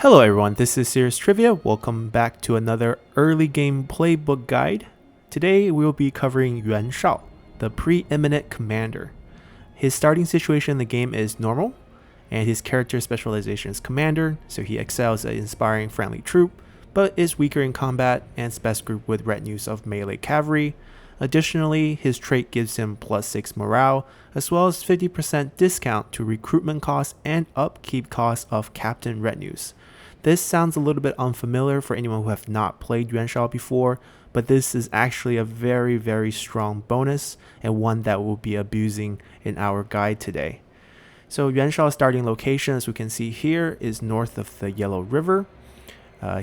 Hello everyone, this is Serious Trivia. Welcome back to another early game playbook guide. Today we will be covering Yuan Shao, the preeminent commander. His starting situation in the game is normal, and his character specialization is commander, so he excels at inspiring friendly troop, but is weaker in combat and is best grouped with retinues of melee cavalry. Additionally, his trait gives him +6 morale, as well as 50% discount to recruitment costs and upkeep costs of captain retinues. This sounds a little bit unfamiliar for anyone who have not played Yuan Shao before, but this is actually a very strong bonus and one that we'll be abusing in our guide today. So Yuan Shao's starting location, as we can see here, is north of the Yellow River.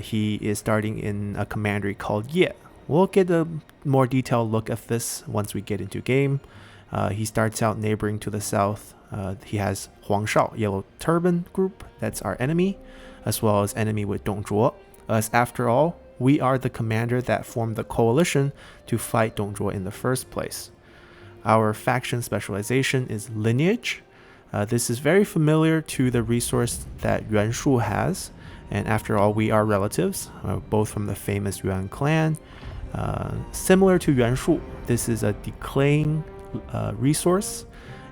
He is starting in a commandery called Ye. We'll get a more detailed look at this once we get into game. He starts out neighboring to the south. He has Yuan Shao, Yellow Turban group, that's our enemy, as well as enemy with Dong Zhuo, as after all, we are the commander that formed the coalition to fight Dong Zhuo in the first place. Our faction specialization is lineage. This is very familiar to the resource that Yuan Shu has, and after all, we are relatives, both from the famous Yuan clan. Similar to Yuan Shu, this is a decaying resource.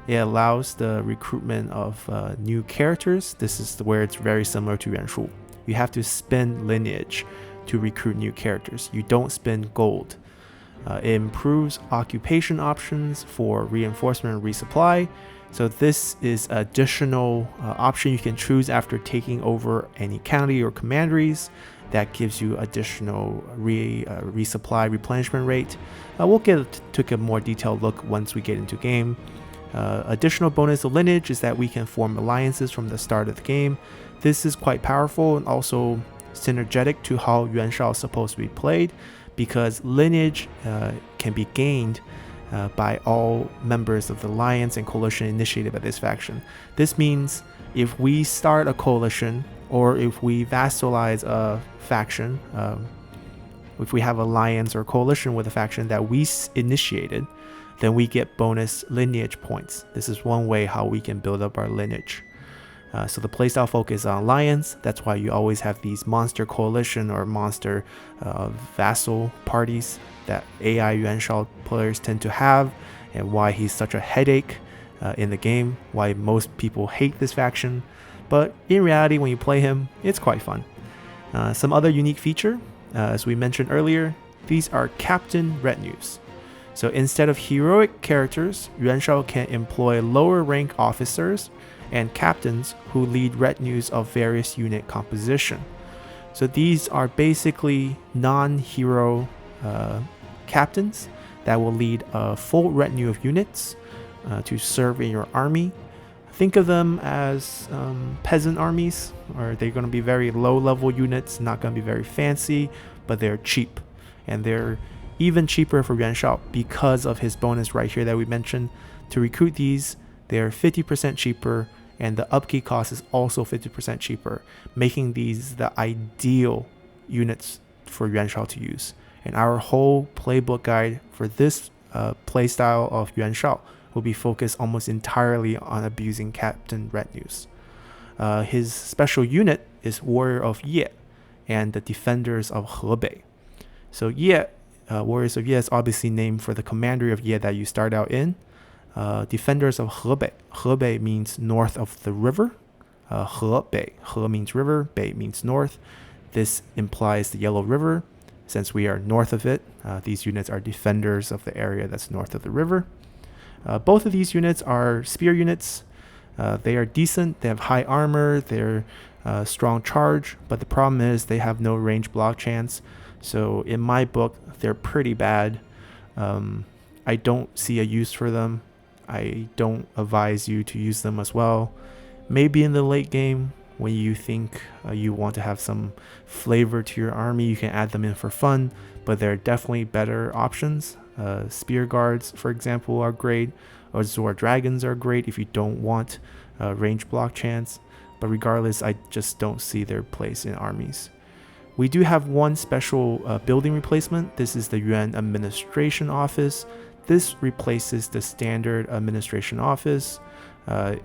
It allows the recruitment of new characters. This is where it's very similar to Yuan Shu. You have to spend lineage to recruit new characters. You don't spend gold. It improves occupation options for reinforcement and resupply. So this is additional option you can choose after taking over any county or commanderies. That gives you additional resupply replenishment rate. We'll get to a more detailed look once we get into game. Additional bonus of lineage is that we can form alliances from the start of the game. This is quite powerful and also synergetic to how Yuan Shao is supposed to be played, because lineage can be gained by all members of the alliance and coalition initiated by this faction. This means if we start a coalition or if we vassalize a faction, if we have alliance or coalition with a faction that we initiated, then we get bonus lineage points. This is one way how we can build up our lineage. So the playstyle focus on alliance. That's why you always have these monster coalition or monster vassal parties that AI Yuan Shao players tend to have, and why he's such a headache in the game, why most people hate this faction. But in reality, when you play him, it's quite fun. Some other unique feature, as we mentioned earlier, these are captain retinues. So instead of heroic characters, Yuan Shao can employ lower rank officers and captains who lead retinues of various unit composition. So these are basically non-hero captains that will lead a full retinue of units to serve in your army. Think of them as peasant armies, or they're going to be very low level units, not going to be very fancy, but they're cheap. And they're even cheaper for Yuan Shao because of his bonus right here that we mentioned. To recruit these, they're 50% cheaper, and the upkeep cost is also 50% cheaper, making these the ideal units for Yuan Shao to use. And our whole playbook guide for this playstyle of Yuan Shao will be focused almost entirely on abusing captain retinues. His special unit is Warrior of Ye and the Defenders of Hebei. So Ye, Warriors of Ye is obviously named for the commandery of Ye that you start out in. Defenders of Hebei. Hebei means north of the river. Hebei. He means river, Bei means north. This implies the Yellow River. Since we are north of it, these units are defenders of the area that's north of the river. Both of these units are spear units. They are decent. They have high armor. They're strong charge. But the problem is they have no range block chance. So in my book, they're pretty bad. I don't see a use for them. I don't advise you to use them as well. Maybe in the late game, when you think you want to have some flavor to your army, you can add them in for fun, but there are definitely better options. Spear guards, for example, are great, or Zor dragons are great if you don't want range block chance, but regardless, I just don't see their place in armies. We do have one special building replacement. This is the Yuan Administration Office. This replaces the standard administration office.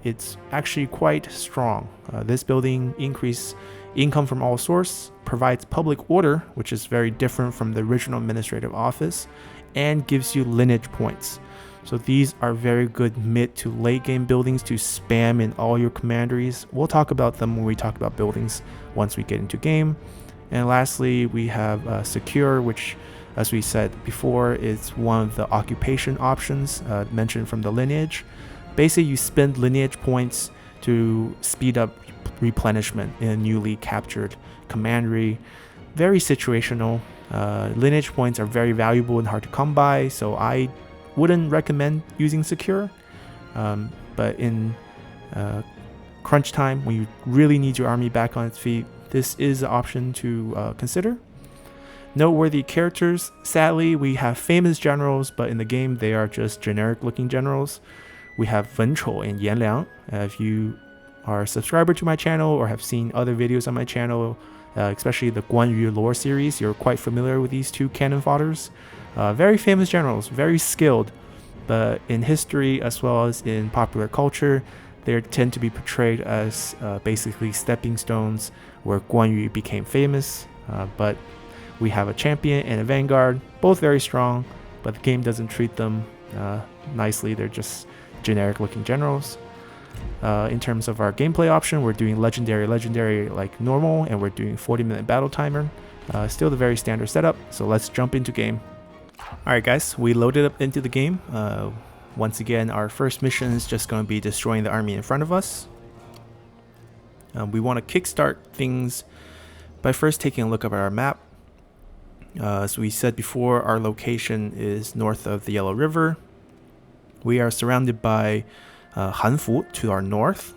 It's actually quite strong. This building increase Income from all source, provides public order, which is very different from the original administrative office, and gives you lineage points. So these are very good mid to late game buildings to spam in all your commanderies. We'll talk about them when we talk about buildings once we get into game. And lastly, we have secure, which, as we said before, is one of the occupation options mentioned from the lineage. Basically, you spend lineage points to speed up replenishment in a newly captured commandery. Very situational. Lineage points are very valuable and hard to come by, so I wouldn't recommend using secure. But in crunch time, when you really need your army back on its feet, this is an option to consider. Noteworthy characters. Sadly, we have famous generals, but in the game they are just generic looking generals. We have Wen Chou and Yan Liang. If you are a subscriber to my channel or have seen other videos on my channel, especially the Guan Yu lore series, you're quite familiar with these two cannon fodders. Very famous generals, very skilled, but in history as well as in popular culture, they tend to be portrayed as basically stepping stones where Guan Yu became famous. But we have a champion and a vanguard, both very strong, but the game doesn't treat them nicely. They're just generic looking generals. In terms of our gameplay option, we're doing legendary like normal, and we're doing 40-minute battle timer. Still the very standard setup, so let's jump into game. Alright guys, we loaded up into the game. Once again, our first mission is just going to be destroying the army in front of us. We want to kickstart things by first taking a look at our map. As we said before, our location is north of the Yellow River. We are surrounded by Hanfu to our north.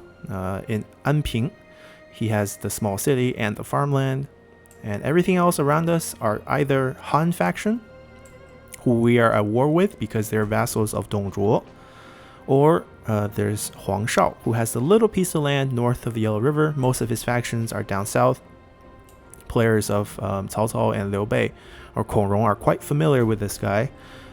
In Anping, he has the small city and the farmland, and everything else around us are either Han faction, who we are at war with because they're vassals of Dongzhuo, or there's Yuan Shao, who has the little piece of land north of the Yellow River. Most of his factions are down south. Players of Cao Cao and Liu Bei or Kong Rong are quite familiar with this guy.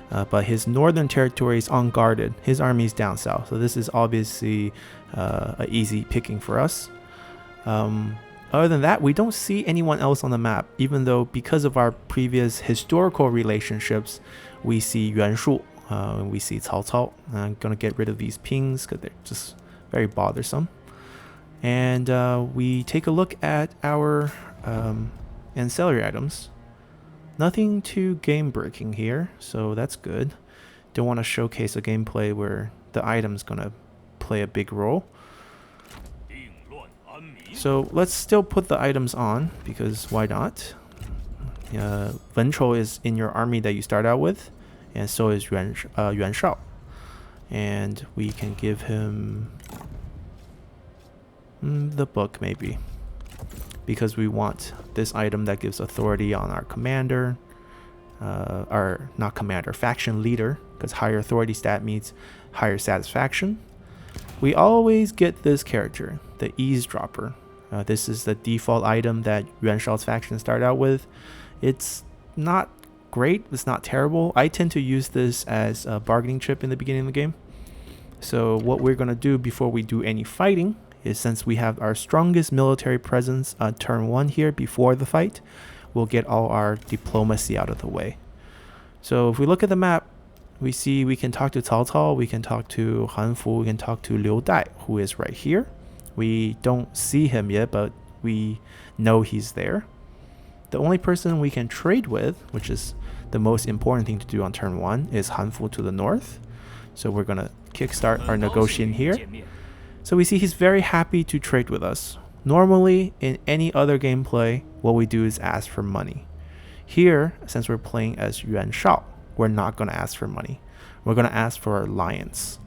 But his northern territory is unguarded. His army is down south, so this is obviously an easy picking for us. Other than that, we don't see anyone else on the map, even though because of our previous historical relationships, we see Yuan Shao, and we see Cao Cao. I'm going to get rid of these pings because they're just very bothersome. And we take a look at our ancillary items. Nothing too game breaking here, so that's good. Don't want to showcase a gameplay where the item's gonna play a big role. So let's still put the items on, because why not? Wen Chou is in your army that you start out with, and so is Yuan Shao. And we can give him the book maybe, because we want this item that gives authority on our commander, or not commander, faction leader, because higher authority stat means higher satisfaction. We always get this character, the eavesdropper. This is the default item that Yuan Shao's faction start out with. It's not great, it's not terrible. I tend to use this as a bargaining chip in the beginning of the game. So what we're going to do before we do any fighting is, since we have our strongest military presence on turn 1 here before the fight, we'll get all our diplomacy out of the way. So if we look at the map, we see we can talk to Cao Cao, we can talk to Hanfu, we can talk to Liu Dai, who is right here. We don't see him yet, but we know he's there. The only person we can trade with, which is the most important thing to do on turn 1, is Hanfu to the north. So we're going to kickstart our negotiation here. So we see he's very happy to trade with us. Normally, in any other gameplay, what we do is ask for money. Here, since we're playing as Yuan Shao, we're not going to ask for money. We're going to ask for alliance.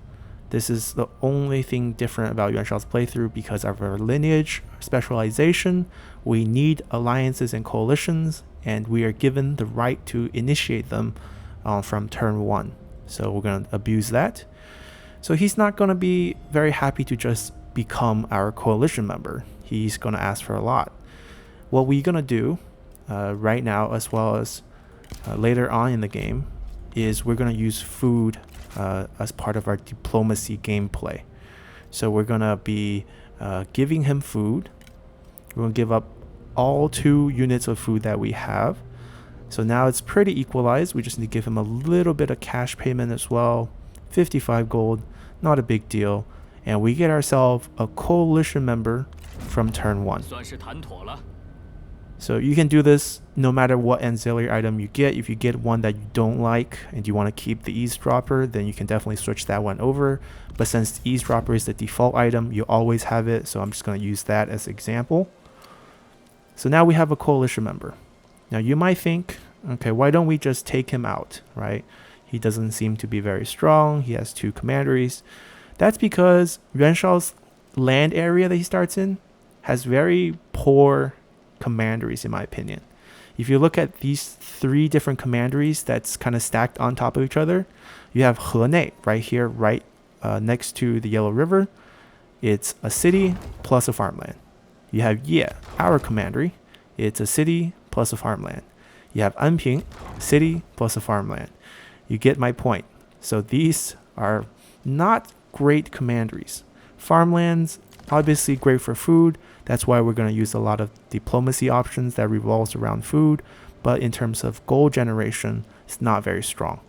This is the only thing different about Yuan Shao's playthrough. Because of our lineage specialization, we need alliances and coalitions, and we are given the right to initiate them from turn 1. So we're going to abuse that. So he's not going to be very happy to just become our coalition member. He's going to ask for a lot. What we're going to do right now, as well as later on in the game, is we're going to use food as part of our diplomacy gameplay. So we're going to be giving him food. We're going to give up all 2 units of food that we have. So now it's pretty equalized. We just need to give him a little bit of cash payment as well. 55 gold, not a big deal. And we get ourselves a coalition member from turn 1. So you can do this no matter what ancillary item you get. If you get one that you don't like and you want to keep the eavesdropper, then you can definitely switch that one over. But since the eavesdropper is the default item, you always have it. So I'm just going to use that as an example. So now we have a coalition member. Now you might think, okay, why don't we just take him out, right? He doesn't seem to be very strong. He has 2 commanderies. That's because Yuan Shao's land area that he starts in has very poor commanderies, in my opinion. If you look at these 3 different commanderies that's kind of stacked on top of each other, you have Henei right here, right next to the Yellow River. It's a city plus a farmland. You have Ye, our commandery. It's a city plus a farmland. You have Anping, city plus a farmland. You get my point. So these are not great commanderies. Farmlands, obviously great for food. That's why we're going to use a lot of diplomacy options that revolves around food. But in terms of gold generation, it's not very strong.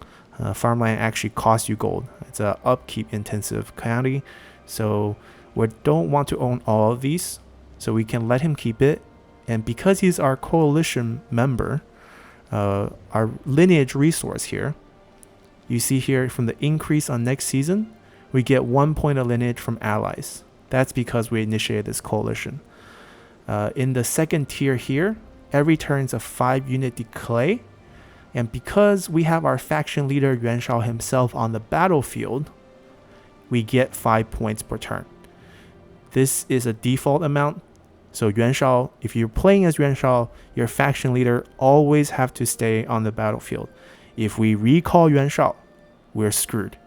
Farmland actually costs you gold. It's a upkeep intensive county. So we don't want to own all of these. So we can let him keep it. And because he's our coalition member, our lineage resource here, you see here from the increase on next season, we get 1 point of lineage from allies. That's because we initiated this coalition. In the second tier here, every turn is a 5-unit decay. And because we have our faction leader Yuan Shao himself on the battlefield, we get 5 points per turn. This is a default amount. So Yuan Shao, if you're playing as Yuan Shao, your faction leader always have to stay on the battlefield. If we recall Yuan Shao, we're screwed.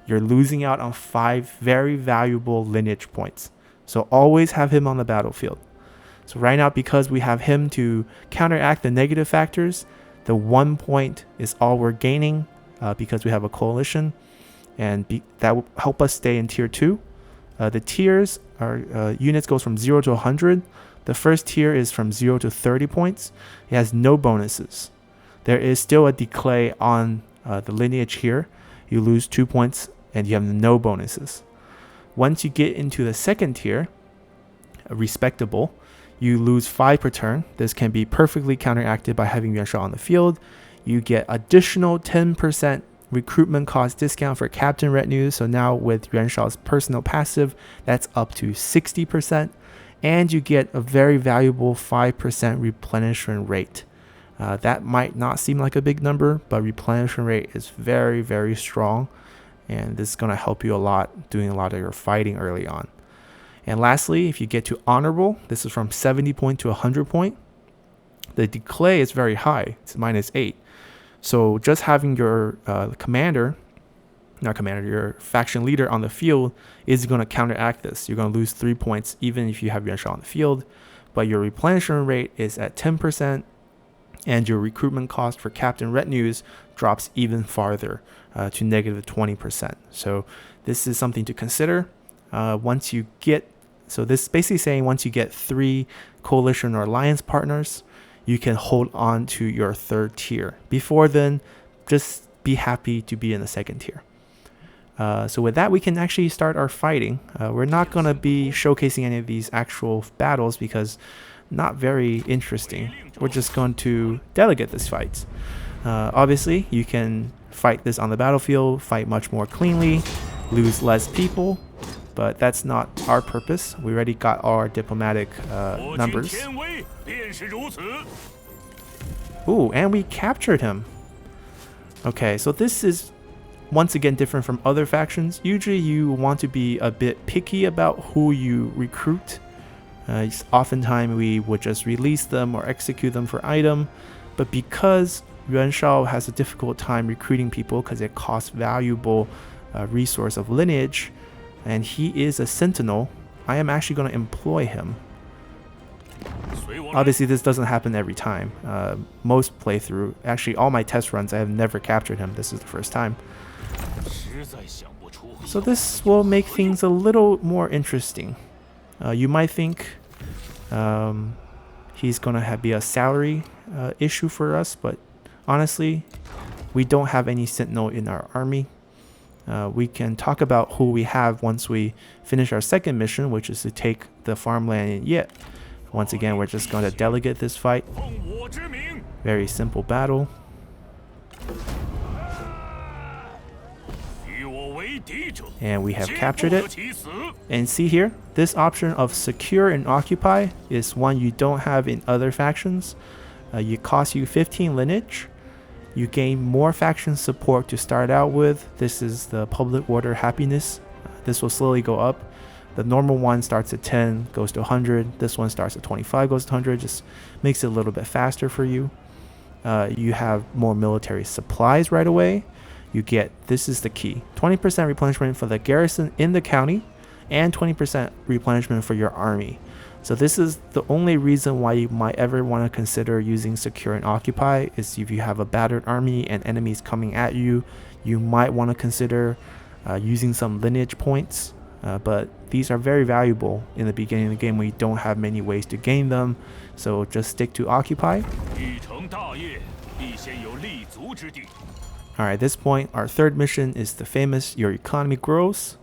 You're losing out on 5 very valuable lineage points. So always have him on the battlefield. So right now, because we have him to counteract the negative factors, the 1 point is all we're gaining because we have a coalition. And that will help us stay in tier 2. The tiers are units goes from 0 to 100. The first tier is from 0 to 30 points. It has no bonuses. There is still a decay on the lineage here. You lose 2 points and you have no bonuses. Once you get into the second tier, respectable, you lose 5 per turn. This can be perfectly counteracted by having Yuan Shao on the field. You get additional 10% recruitment cost discount for captain retinue. So now with Yuan Shao's personal passive, that's up to 60%. And you get a very valuable 5% replenishment rate. That might not seem like a big number, but replenishment rate is very, very strong. And this is going to help you a lot doing a lot of your fighting early on. And lastly, if you get to honorable, this is from 70 point to 100 point. The decay is very high. It's -8. So just having your your faction leader on the field is going to counteract this. You're going to lose 3 points even if you have Yuan Shao on the field. But your replenishment rate is at 10%. And your recruitment cost for captain retinues drops even farther to -20%. So this is something to consider. Once you get, so this is basically saying once you get 3 coalition or alliance partners, you can hold on to your 3rd tier. Before then, just be happy to be in the 2nd tier. So with that, we can actually start our fighting. We're not going to be showcasing any of these actual battles because not very interesting. We're just going to delegate this fight. Obviously, you can fight this on the battlefield, fight much more cleanly, lose less people, but that's not our purpose. We already got our diplomatic numbers. Ooh, and we captured him. Okay, so this is once again different from other factions. Usually you want to be a bit picky about who you recruit. Oftentimes we would just release them or execute them for item, but because Yuan Shao has a difficult time recruiting people because it costs valuable resource of lineage, and he is a sentinel, I am actually going to employ him. Obviously this doesn't happen every time. Most playthrough, actually all my test runs, I have never captured him. This is the first time. So this will make things a little more interesting. You might think he's going to be a salary issue for us, but honestly, we don't have any sentinel in our army. We can talk about who we have once we finish our second mission, which is to take the farmland in Ye. Once again, we're just going to delegate this fight. Very simple battle. And we have captured it. And see here, this option of secure and occupy is one you don't have in other factions. It costs you 15 lineage. You gain more faction support to start out with. This is the public order happiness. This will slowly go up. The normal one starts at 10, goes to 100. This one starts at 25, goes to 100. Just makes it a little bit faster for you. You have more military supplies right away. You get, this is the key, 20% replenishment for the garrison in the county and 20% replenishment for your army. So this is the only reason why you might ever want to consider using secure and occupy is if you have a battered army and enemies coming at you, you might want to consider using some lineage points. But these are very valuable in the beginning of the game when you don't have many ways to gain them. So just stick to occupy. Alright, at this point, our third mission is the famous Your Economy Grows.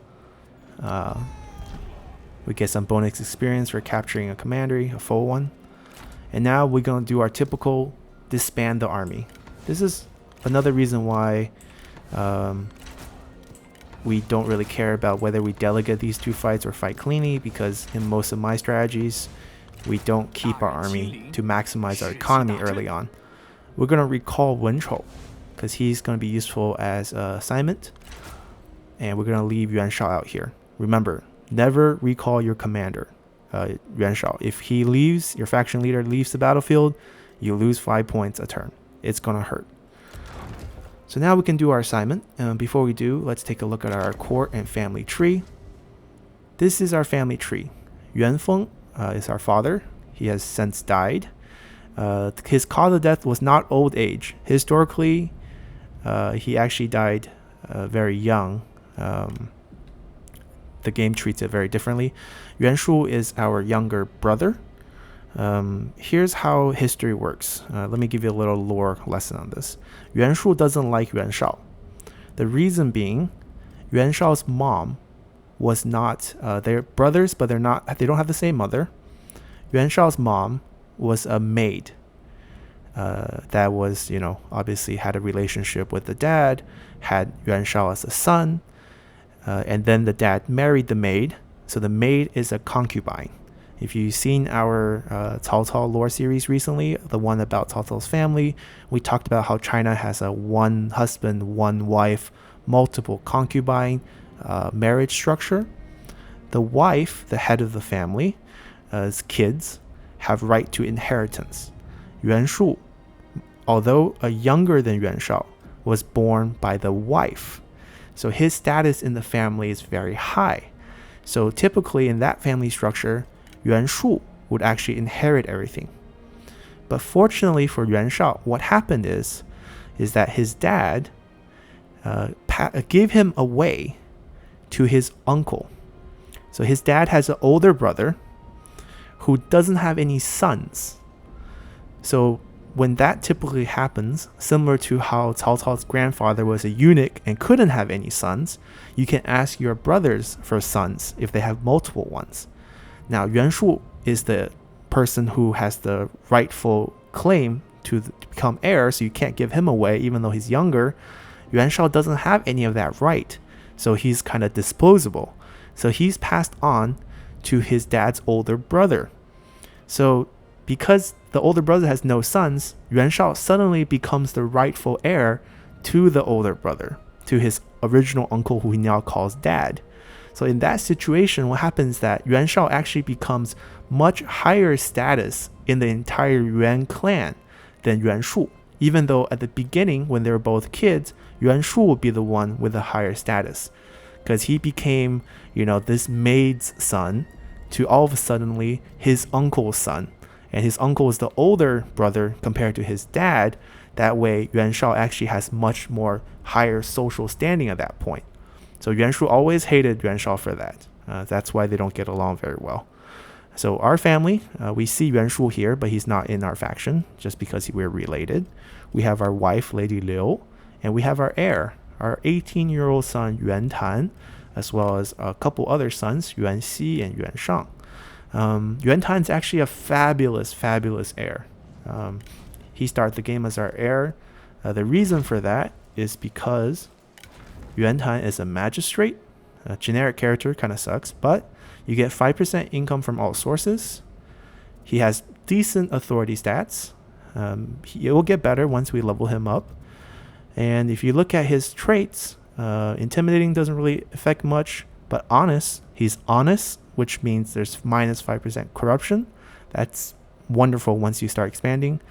We get some bonus experience for capturing a commandery, a full one. And now we're going to do our typical Disband the Army. This is another reason why we don't really care about whether we delegate these two fights or fight cleanly, because in most of my strategies, we don't keep our army to maximize our economy early on. We're going to recall Yuan Shao, because he's going to be useful as assignment. And we're going to leave Yuan Shao out here. Remember, never recall your commander, Yuan Shao. If he leaves, your faction leader leaves the battlefield, you lose 5 points a turn. It's going to hurt. So now we can do our assignment. Before we do, let's take a look at our court and family tree. This is our family tree. Yuan Feng is our father. He has since died. His cause of death was not old age. Historically, he actually died very young. The game treats it very differently. Yuan Shu is our younger brother. Here's how history works. Let me give you a little lore lesson on this. Yuan Shu doesn't like Yuan Shao. The reason being, Yuan Shao's mom was not, they're brothers, but they don't have the same mother. Yuan Shao's mom was a maid that was, obviously had a relationship with the dad, had Yuan Shao as a son, and then the dad married the maid. So the maid is a concubine. If you've seen our Cao Cao lore series recently, the one about Cao Cao's family, we talked about how China has a one husband, one wife, multiple concubine marriage structure. The wife, the head of the family, kids have right to inheritance. Yuan Shu, although younger than Yuan Shao, was born by the wife. So his status in the family is very high. So typically in that family structure, Yuan Shu would actually inherit everything. But fortunately for Yuan Shao, what happened is that his dad gave him away to his uncle. So his dad has an older brother who doesn't have any sons. So when that typically happens, similar to how Cao Cao's grandfather was a eunuch and couldn't have any sons, you can ask your brothers for sons if they have multiple ones. Now, Yuan Shu is the person who has the rightful claim to become heir, so you can't give him away even though he's younger. Yuan Shao doesn't have any of that right, so he's kind of disposable. So he's passed on to his dad's older brother. So because the older brother has no sons, Yuan Shao suddenly becomes the rightful heir to the older brother, to his original uncle who he now calls dad. So in that situation, what happens is that Yuan Shao actually becomes much higher status in the entire Yuan clan than Yuan Shu. Even though at the beginning, when they were both kids, Yuan Shu would be the one with a higher status. Because he became, this maid's son to all of a sudden his uncle's son. And his uncle is the older brother compared to his dad. That way, Yuan Shao actually has much more higher social standing at that point. So Yuan Shu always hated Yuan Shao for that. That's why they don't get along very well. So our family, we see Yuan Shu here, but he's not in our faction just because we're related. We have our wife, Lady Liu, and we have our heir, our 18-year-old son, Yuan Tan, as well as a couple other sons, Yuan Xi and Yuan Shang. Yuan Tan is actually a fabulous, fabulous heir. He started the game as our heir. The reason for that is because Yuan Tan is a magistrate. A generic character, kind of sucks, but you get 5% income from all sources. He has decent authority stats. It will get better once we level him up. And if you look at his traits, intimidating doesn't really affect much, but honest, he's honest, which means there's minus 5% corruption. That's wonderful once you start expanding.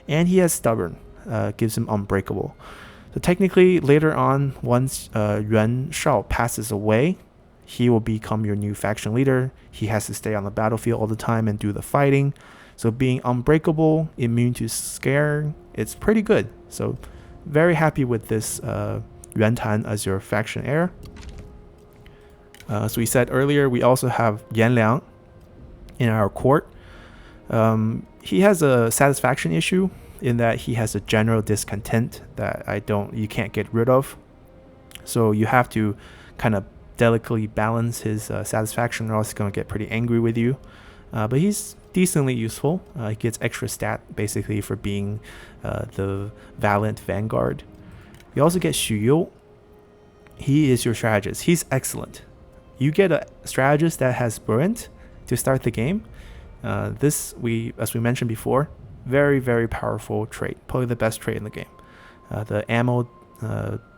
And he has stubborn, gives him unbreakable. So technically, later on, once Yuan Shao passes away, he will become your new faction leader. He has to stay on the battlefield all the time and do the fighting. So being unbreakable, immune to scare, it's pretty good. So very happy with this Yuan Tan as your faction heir. As we said earlier, we also have Yan Liang in our court. He has a satisfaction issue in that he has a general discontent that you can't get rid of. So you have to kind of delicately balance his satisfaction, or else he's going to get pretty angry with you. But he's decently useful. He gets extra stat basically for being the valiant vanguard. You also get Xu Yu. He is your strategist. He's excellent. You get a strategist that has brilliant to start the game. As we mentioned before, very, very powerful trait, probably the best trait in the game. The ammo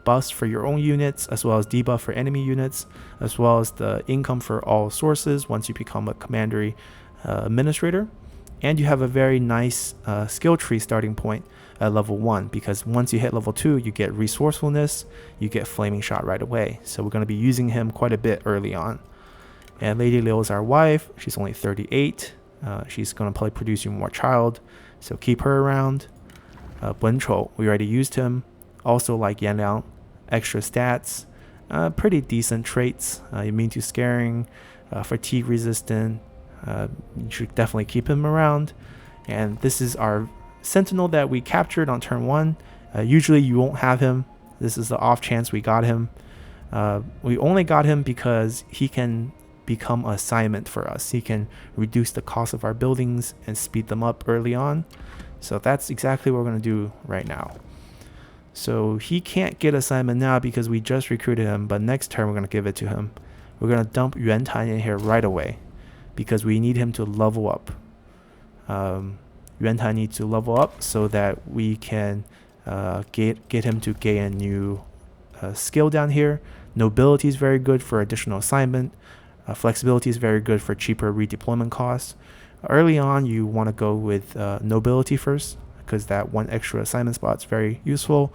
bust for your own units, as well as debuff for enemy units, as well as the income for all sources once you become a commandery administrator. And you have a very nice skill tree starting point at level 1, because once you hit level 2, you get resourcefulness, you get flaming shot right away. So we're going to be using him quite a bit early on. And Lady Liu is our wife. She's only 38. She's going to probably produce you more child, so keep her around. Wen Chou, we already used him. Also like Yan Liang, extra stats, pretty decent traits, immune to scaring, fatigue resistant. You should definitely keep him around. And this is our sentinel that we captured on turn 1. Usually you won't have him. This is the off chance we got him. We only got him because he can become an assignment for us. He can reduce the cost of our buildings and speed them up early on. So that's exactly what we're going to do right now. So he can't get assignment now because we just recruited him, but next turn we're going to give it to him. We're going to dump Yuan Tan in here right away because we need him to level up. Yuan Tan needs to level up so that we can get him to gain a new skill down here. Nobility is very good for additional assignment. Flexibility is very good for cheaper redeployment costs. Early on, you want to go with nobility first, because that one extra assignment spot is very useful.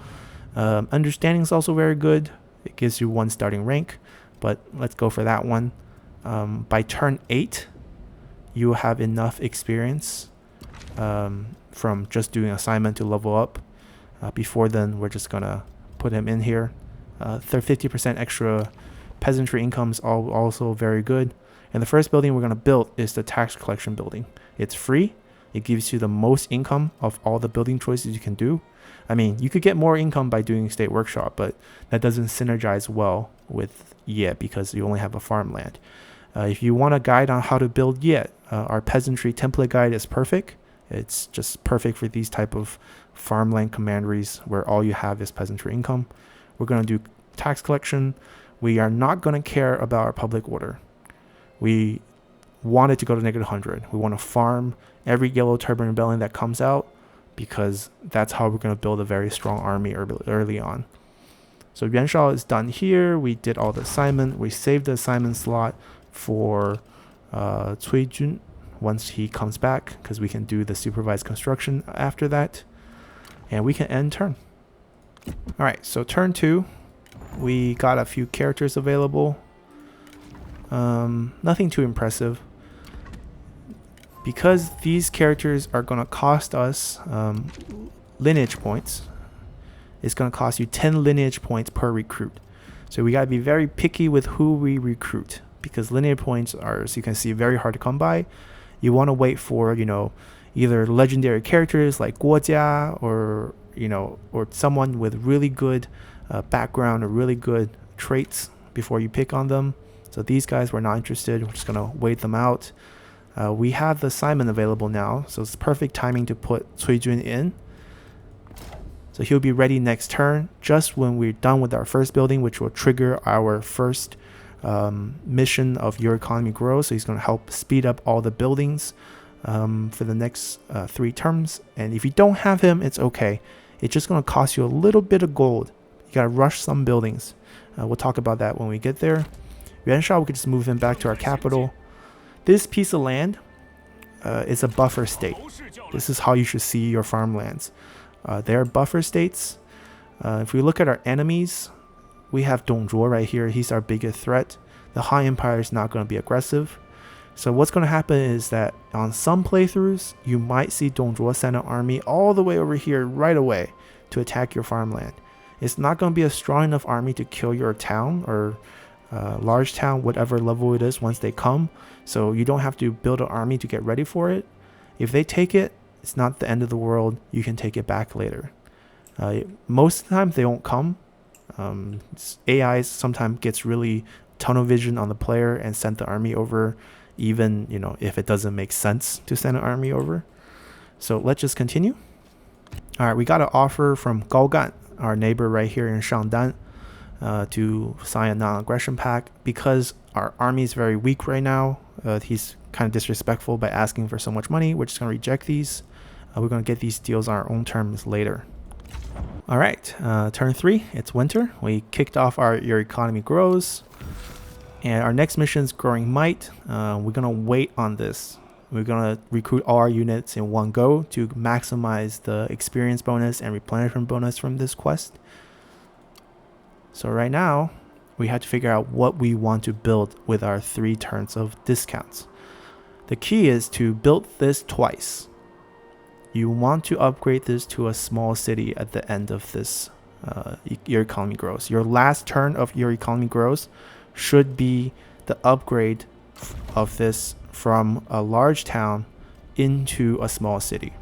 Understanding is also very good. It gives you 1 starting rank, but let's go for that one. By turn 8, you will have enough experience from just doing assignment to level up. Before then, we're just going to put him in here. 50% extra peasantry income is also very good. And the first building we're going to build is the tax collection building. It's free. It gives you the most income of all the building choices you can do. I mean, you could get more income by doing state workshop, but that doesn't synergize well with Ye because you only have a farmland. If you want a guide on how to build Ye, our peasantry template guide is perfect. It's just perfect for these type of farmland commanderies where all you have is peasantry income. We're going to do tax collection. We are not going to care about our public order. We want it to go to -100. We want to farm every yellow turban rebellion that comes out because that's how we're going to build a very strong army early on. So Yuan Shao is done here. We did all the assignment. We saved the assignment slot for Cui Jun once he comes back, because we can do the supervised construction after that. And we can end turn. All right, so turn 2. We got a few characters available. Nothing too impressive. Because these characters are going to cost us lineage points, it's going to cost you 10 lineage points per recruit. So we got to be very picky with who we recruit, because lineage points are, as you can see, very hard to come by. you want to wait for, either legendary characters like Guojia or, or someone with really good background or really good traits before you pick on them. So these guys we're not interested. We're just going to wait them out. We have the Simon available now, so it's perfect timing to put Cui Jun in. So he'll be ready next turn, just when we're done with our first building, which will trigger our first mission of Your Economy Grows. So he's going to help speed up all the buildings for the next 3 terms. And if you don't have him, it's okay. It's just going to cost you a little bit of gold. You got to rush some buildings. We'll talk about that when we get there. Yuan Shao, we could just move him back to our capital. This piece of land is a buffer state. This is how you should see your farmlands. They're buffer states. If we look at our enemies, we have Dong Zhuo right here. He's our biggest threat. The Han Empire is not going to be aggressive. So what's going to happen is that on some playthroughs, you might see Dong Zhuo send an army all the way over here right away to attack your farmland. It's not going to be a strong enough army to kill your town or large town, whatever level it is once they come. So you don't have to build an army to get ready for it. If they take it, it's not the end of the world. You can take it back later. Most of the time they won't come. AI sometimes gets really tunnel vision on the player and send the army over, even if it doesn't make sense to send an army over. So let's just continue. All right, we got an offer from Gao Gan, our neighbor right here in Shangdan, to sign a non-aggression pact. Because our army is very weak right now, he's kind of disrespectful by asking for so much money. We're just going to reject these. We're going to get these deals on our own terms later. All right, turn 3, it's winter. We kicked off Your Economy Grows. And our next mission is Growing Might. We're going to wait on this. We're going to recruit all our units in one go to maximize the experience bonus and replenishment bonus from this quest. So right now, we have to figure out what we want to build with our 3 turns of discounts. The key is to build this twice. You want to upgrade this to a small city at the end of this Your Economy Grows. Your last turn of Your Economy Grows should be the upgrade of this from a large town into a small city.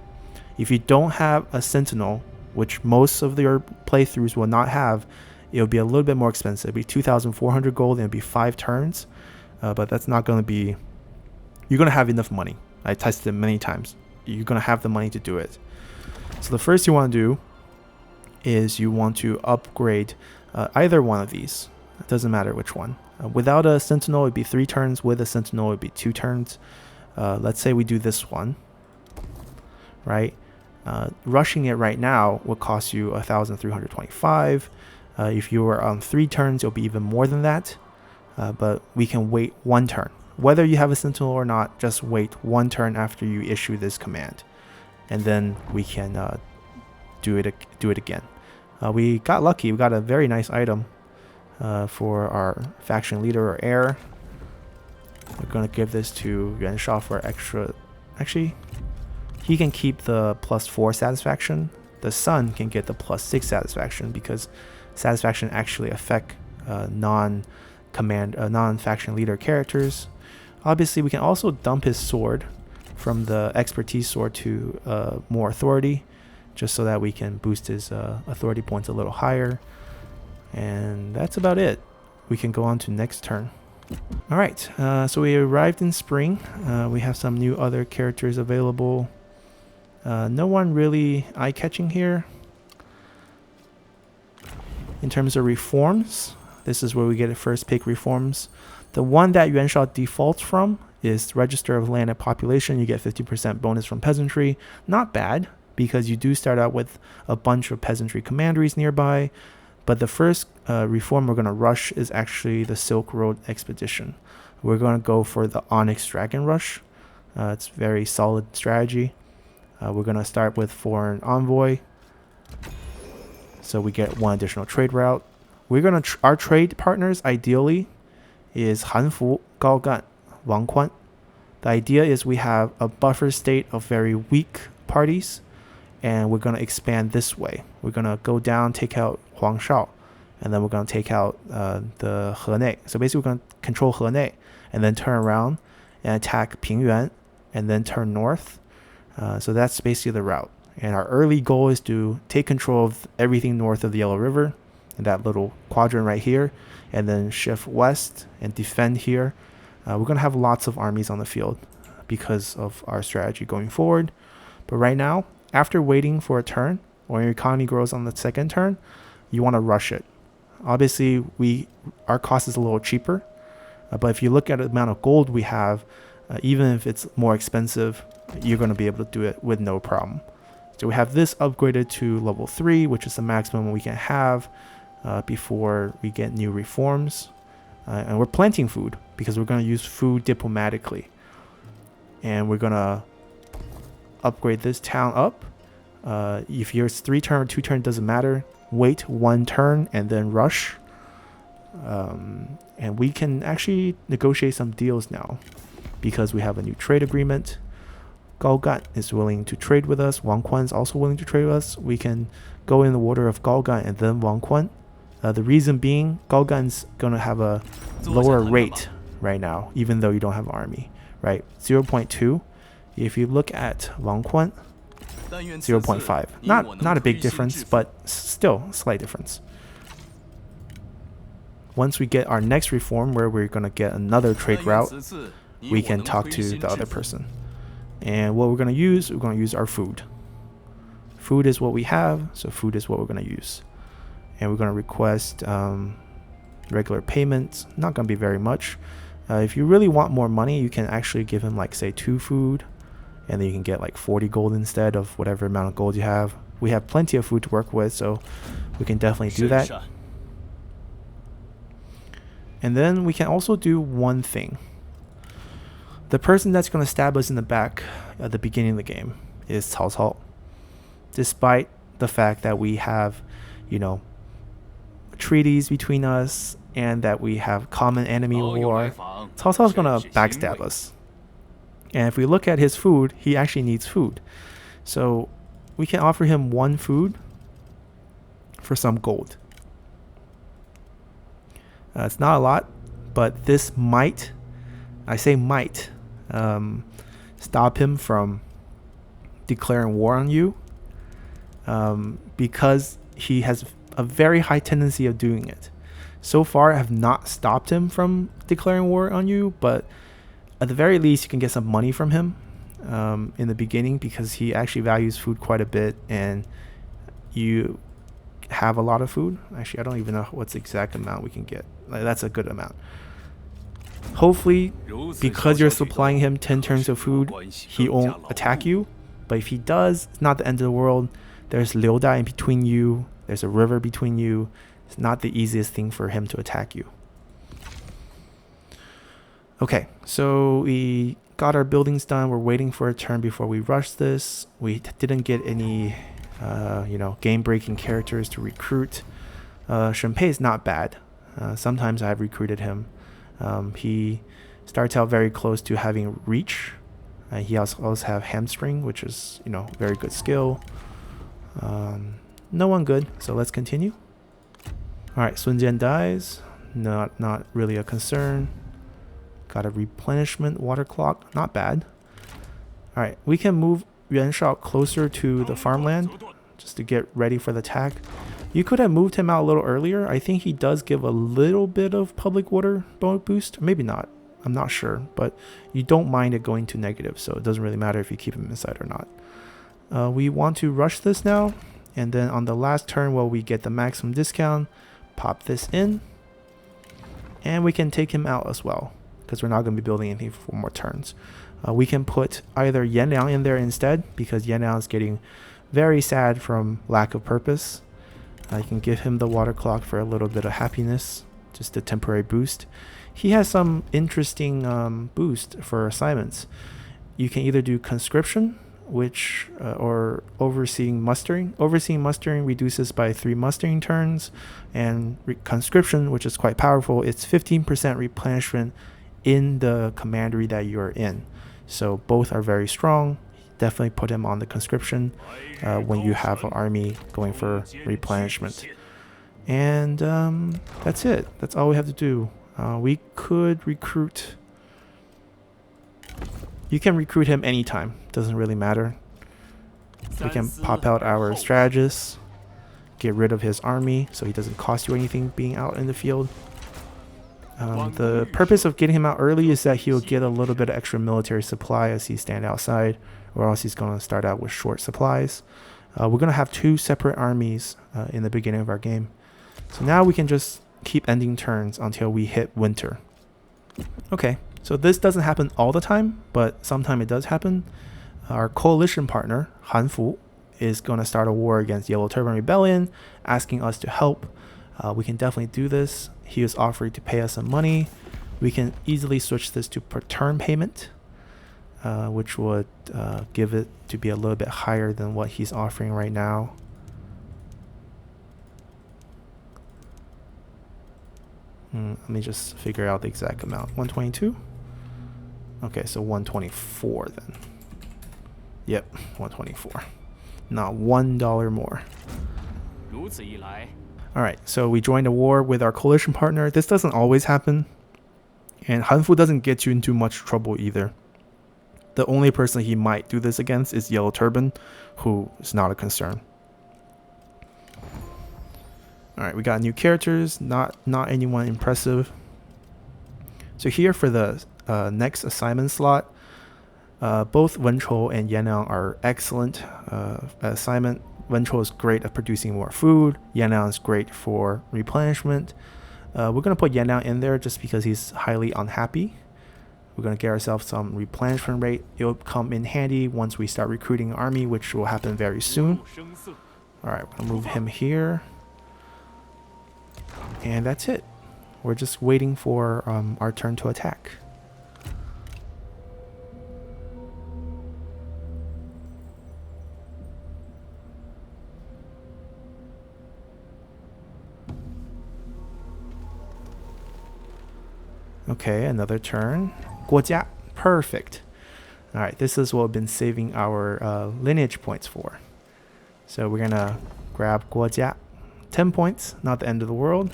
If you don't have a sentinel, which most of your playthroughs will not have, it'll be a little bit more expensive. It'll be 2,400 gold and it'll be 5 turns. But that's not going to be... You're going to have enough money. I tested it many times. You're going to have the money to do it. So the first you want to do is you want to upgrade either one of these. It doesn't matter which one. Without a sentinel, it'd be 3 turns. With a sentinel, it'd be 2 turns. Let's say we do this one, right? Rushing it right now will cost you 1,325. If you were on 3 turns, it'll be even more than that. But we can wait 1 turn. Whether you have a sentinel or not, just wait 1 turn after you issue this command, and then we can do it again. We got lucky. We got a very nice item for our faction leader or heir. We're gonna give this to Yuan Shao for extra. Actually, he can keep the +4 satisfaction. The son can get the +6 satisfaction because satisfaction actually affect non-faction leader characters. Obviously, we can also dump his sword from the expertise sword to more authority, just so that we can boost his authority points a little higher. And that's about it. We can go on to next turn. All right, so we arrived in spring. We have some new other characters available. No one really eye-catching here. In terms of reforms, this is where we get a first pick reforms. The one that Yuan Shao defaults from is Register of Land and Population. You get 50% bonus from peasantry. Not bad, because you do start out with a bunch of peasantry commanderies nearby. But the first reform we're going to rush is actually the Silk Road Expedition. We're going to go for the Onyx Dragon Rush. It's very solid strategy. We're going to start with Foreign Envoy. So we get 1 additional trade route. We're going to our trade partners ideally is Hanfu, Gao Gan, Wang Quan. The idea is we have a buffer state of very weak parties, and we're going to expand this way. We're going to go down, take out Yuan Shao, and then we're going to take out the Henei. So basically we're going to control Henei and then turn around and attack Pingyuan and then turn north. So that's basically the route. And our early goal is to take control of everything north of the Yellow River, in that little quadrant right here, and then shift west and defend here. We're going to have lots of armies on the field because of our strategy going forward. But right now, after waiting for a turn, when your economy grows on the second turn, you want to rush it. Obviously, our cost is a little cheaper, but if you look at the amount of gold we have, even if it's more expensive, you're going to be able to do it with no problem. So we have this upgraded to level 3, which is the maximum we can have before we get new reforms. And we're planting food because we're going to use food diplomatically. And we're going to upgrade this town up. If yours 3 turn or 2 turn, doesn't matter. Wait 1 turn and then rush. And we can actually negotiate some deals now because we have a new trade agreement. Galgat is willing to trade with us. Wang Quan is also willing to trade with us. We can go in the water of Galgat and then Wang Quan. The reason being, Galgan's going to have a lower rate right now, even though you don't have army, right? 0.2. If you look at Wang Quan, 0.5. Not a big difference, but still a slight difference. Once we get our next reform, where we're going to get another trade route, we can talk to the other person. And what we're going to use our food. Food is what we have, so food is what we're going to use. And we're going to request regular payments. Not going to be very much. If you really want more money, you can actually give him, like, say 2 food, and then you can get like 40 gold instead of whatever amount of gold you have. We have plenty of food to work with, so we can definitely do that. And then we can also do one thing. The person that's going to stab us in the back at the beginning of the game is Cao Cao. Despite the fact that we have, treaties between us and that we have common enemy war, Cao Cao's going to backstab us. And if we look at his food, he actually needs food. So we can offer him 1 food for some gold. It's not a lot, but this might, I say might, stop him from declaring war on you, because he has a very high tendency of doing it. So far, I have not stopped him from declaring war on you, but at the very least, you can get some money from him in the beginning, because he actually values food quite a bit, and you have a lot of food. Actually, I don't even know what's the exact amount we can get. That's a good amount. Hopefully, because you're supplying him 10 turns of food, he won't attack you. But if he does, it's not the end of the world. There's Liu Dai in between you. There's a river between you. It's not the easiest thing for him to attack you. Okay, so we got our buildings done. We're waiting for a turn before we rush this. We didn't get any, game-breaking characters to recruit. Shenpei is not bad. Sometimes I've recruited him. He starts out very close to having reach. He also have hamstring, which is, very good skill. No one good, so let's continue. All right, Sun Jian dies. Not really a concern. Got a replenishment water clock. Not bad. All right, we can move Yuan Shao closer to the farmland just to get ready for the attack. You could have moved him out a little earlier. I think he does give a little bit of public water boost. Maybe not. I'm not sure. But you don't mind it going to negative, so it doesn't really matter if you keep him inside or not. We want to rush this now. And then on the last turn, while we get the maximum discount, pop this in. And we can take him out as well, because we're not going to be building anything for 4 more turns. We can put either Yan Liang in there instead, because Yan Liang is getting very sad from lack of purpose. I can give him the water clock for a little bit of happiness, just a temporary boost. He has some interesting boost for assignments. You can either do conscription, which or overseeing mustering. Overseeing mustering reduces by 3 mustering turns, and conscription, which is quite powerful, it's 15% replenishment in the commandery that you're in. So both are very strong. Definitely put him on the conscription when you have an army going for replenishment. And that's it. That's all we have to do. We could recruit. You You can recruit him anytime. Doesn't really matter. We can pop out our strategist, get rid of his army so he doesn't cost you anything being out in the field. The purpose of getting him out early is that he'll get a little bit of extra military supply as he stand outside, or else he's going to start out with short supplies. We're going to have 2 separate armies in the beginning of our game. So now we can just keep ending turns until we hit winter. Okay, so this doesn't happen all the time, but sometime it does happen. Our coalition partner, Hanfu, is going to start a war against Yellow Turban Rebellion, asking us to help. We can definitely do this. He is offering to pay us some money. We can easily switch this to per turn payment, which would give it to be a little bit higher than what he's offering right now. Let me just figure out the exact amount. 122? Okay, so 124 then. Yep, 124. Not $1 more. Alright, so we joined a war with our coalition partner. This doesn't always happen. And Hanfu doesn't get you into much trouble either. The only person he might do this against is Yellow Turban, who is not a concern. Alright, we got new characters, not anyone impressive. So here for the next assignment slot, both Wen Chou and Yanliang are excellent assignment. Wen Chou is great at producing more food. Yanliang is great for replenishment. We're going to put Yanliang in there just because he's highly unhappy. We're going to get ourselves some replenishment rate. It'll come in handy once we start recruiting an army, which will happen very soon. Alright, we're going to move him here. And that's it. We're just waiting for our turn to attack. Okay, another turn. 国家, perfect. Alright, this is what we've been saving our lineage points for. So we're gonna grab 国家. 10 points, not the end of the world,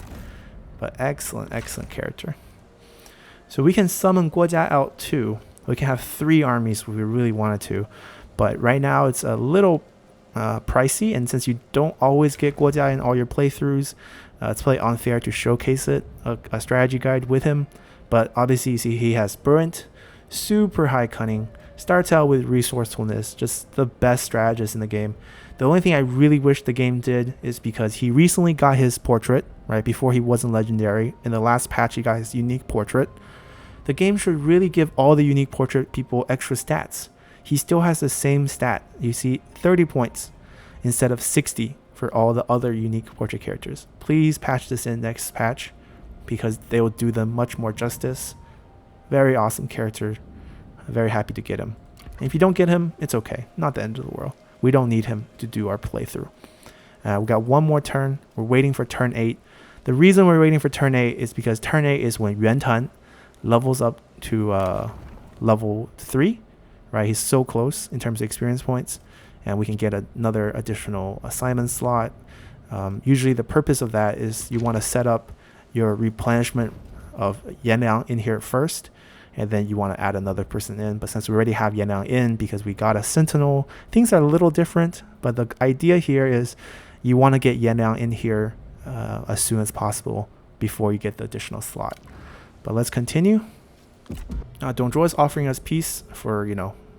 but excellent character. So we can summon 国家 out too. We can have 3 armies if we really wanted to, but right now it's a little pricey, and since you don't always get 国家in all your playthroughs, it's probably unfair to showcase it, a strategy guide with him. But obviously you see he has Burnt, super high cunning, starts out with resourcefulness, just the best strategist in the game. The only thing I really wish the game did is because he recently got his portrait, right, before he wasn't legendary. In the last patch he got his unique portrait. The game should really give all the unique portrait people extra stats. He still has the same stat. You see 30 points instead of 60 for all the other unique portrait characters. Please patch this in next patch, because they will do them much more justice. Very awesome character. Very happy to get him. And if you don't get him, it's okay. Not the end of the world. We don't need him to do our playthrough. We got one more turn. We're waiting for turn 8. The reason we're waiting for turn 8 is because turn 8 is when Yuan Tan levels up to level 3. Right? He's so close in terms of experience points. And we can get another additional assignment slot. Usually the purpose of that is you want to set up your replenishment of Yanliang in here first, and then you want to add another person in. But since we already have Yanliang in because we got a sentinel, things are a little different, but the idea here is you want to get Yanliang in here as soon as possible before you get the additional slot. But let's continue. Donzhuo is offering us peace for,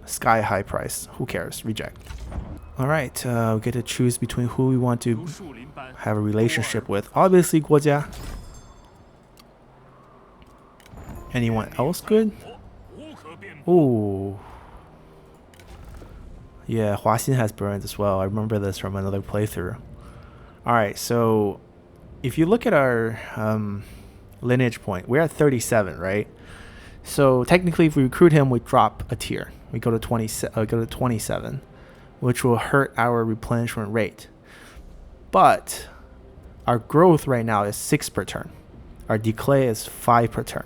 sky high price. Who cares? Reject. Alright, we get to choose between who we want to have a relationship with. Obviously, 国家. Anyone else good? Ooh. Yeah, Huaxin has burns as well. I remember this from another playthrough. Alright, so if you look at our lineage point, we're at 37, right? So technically if we recruit him, we drop a tier. We go to 27, which will hurt our replenishment rate. But our growth right now is 6 per turn. Our decay is 5 per turn.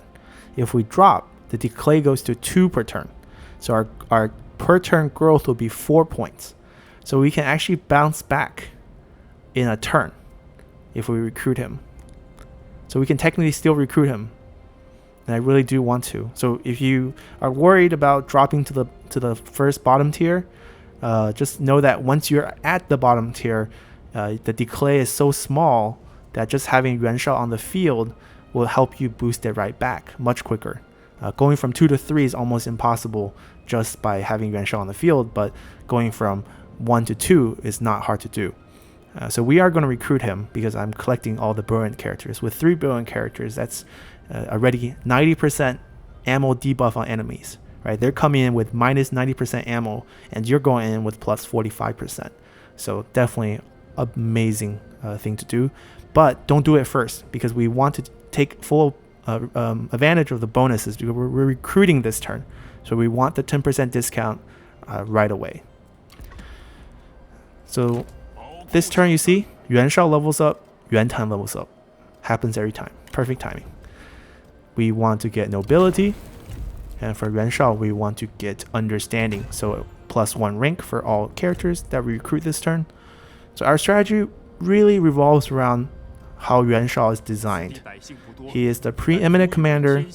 If we drop, the decay goes to 2 per turn. So our per turn growth will be 4 points. So we can actually bounce back in a turn if we recruit him. So we can technically still recruit him and I really do want to. So if you are worried about dropping to the first bottom tier, just know that once you're at the bottom tier, the decay is so small that just having Yuan Shao on the field will help you boost it right back much quicker. Going from 2 to 3 is almost impossible just by having Yuan Shao on the field, but going from 1 to 2 is not hard to do. So we are going to recruit him because I'm collecting all the brilliant characters. With 3 brilliant characters, that's already 90% ammo debuff on enemies. Right? They're coming in with minus 90% ammo, and you're going in with plus 45%. So definitely amazing thing to do. But don't do it first, because we want to take full advantage of the bonuses, because we're recruiting this turn. So we want the 10% discount right away. So this turn, you see, Yuan Shao levels up, Yuan Tan levels up. Happens every time. Perfect timing. We want to get nobility. And for Yuan Shao, we want to get understanding. So +1 rank for all characters that we recruit this turn. So our strategy really revolves around how Yuan Shao is designed. He is the preeminent commander.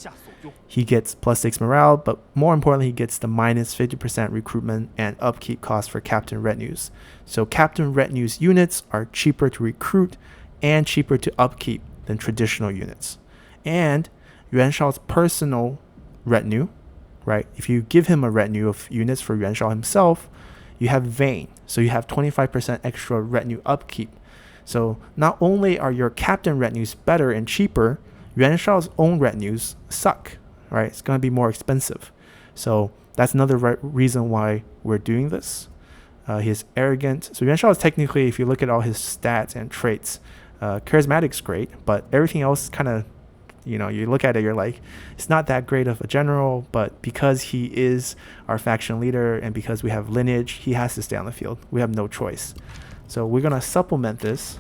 He gets +6 morale, but more importantly, he gets the minus 50% recruitment and upkeep cost for captain retinues. So captain retinues units are cheaper to recruit and cheaper to upkeep than traditional units. And Yuan Shao's personal retinue, right? If you give him a retinue of units for Yuan Shao himself, you have Vane. So you have 25% extra retinue upkeep. So not only are your captain retinues better and cheaper, Yuan Shao's own retinues suck, right? It's going to be more expensive. So that's another reason why we're doing this. He's arrogant. So Yuan Shao is technically, if you look at all his stats and traits, charismatic's great, but everything else kind of, you know, you look at it, you're like, it's not that great of a general, but because he is our faction leader and because we have lineage, he has to stay on the field. We have no choice. So we're going to supplement this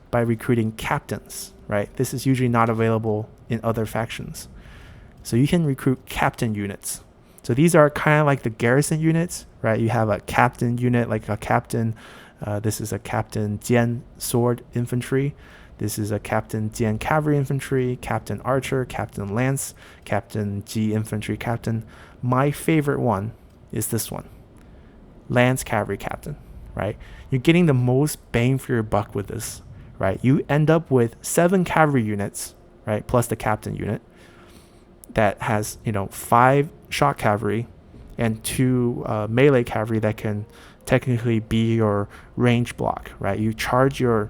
by recruiting captains, right? This is usually not available in other factions. So you can recruit captain units. So these are kind of like the garrison units, right? You have a captain unit, like a captain. This is a captain Jian sword infantry. This is a captain Jian cavalry infantry, captain archer, captain lance, captain Ji infantry captain. My favorite one is this one, lance cavalry captain, right? You're getting the most bang for your buck with this, right? You end up with 7 cavalry units, right? Plus the captain unit that has, 5 shot cavalry and 2 melee cavalry that can technically be your range block, right? You charge your